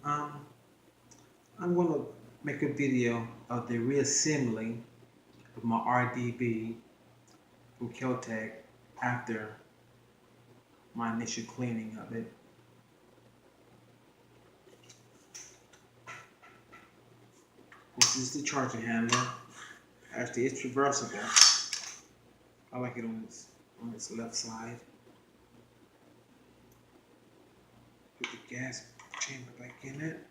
I'm going to make a video of the reassembly of my RDB from Kel-tec after my initial cleaning of it. This is the charging handle. Actually, it's reversible. I like it on its left side. Put the gas chamber back in it.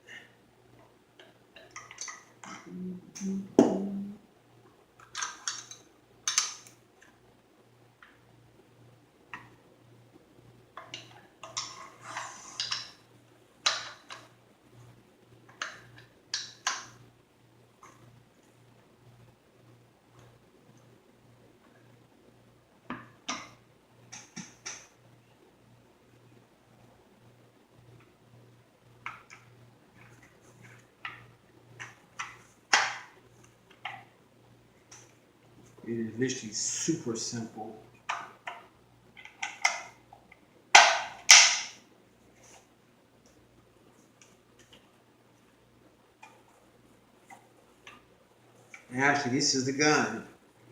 It is literally super simple. And actually, this is the gun,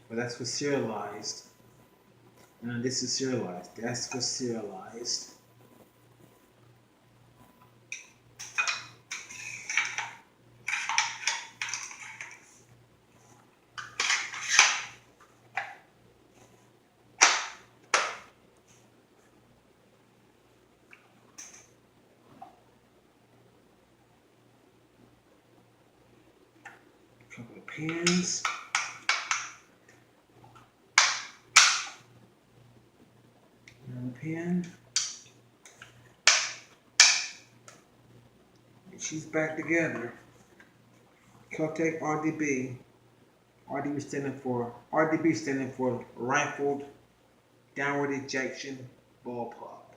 but that's what's serialized. And this is serialized. That's what's serialized. Couple of pins. Another pin. And she's back together. Kel-tec RDB. RDB standing for rifled downward ejection bullpup.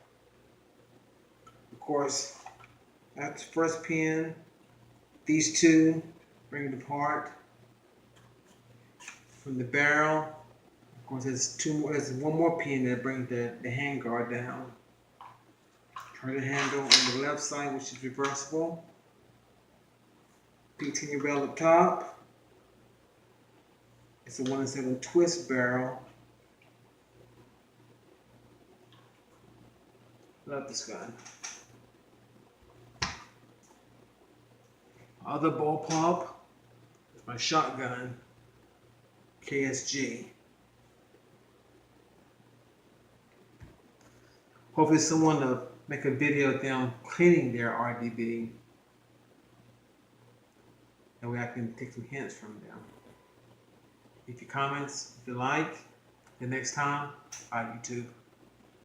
Of course, that's the first pin. These two bring it apart from the barrel. Of course, there's one more pin that brings the handguard down. Turn the handle on the left side, which is reversible. P10 rail up top. It's a 1-7 twist barrel. Love this gun. Other bullpup is my shotgun, KSG. Hopefully someone to make a video of them cleaning their RDB. That way I can take some hints from them. Leave your comments if you like. The next time, bye YouTube.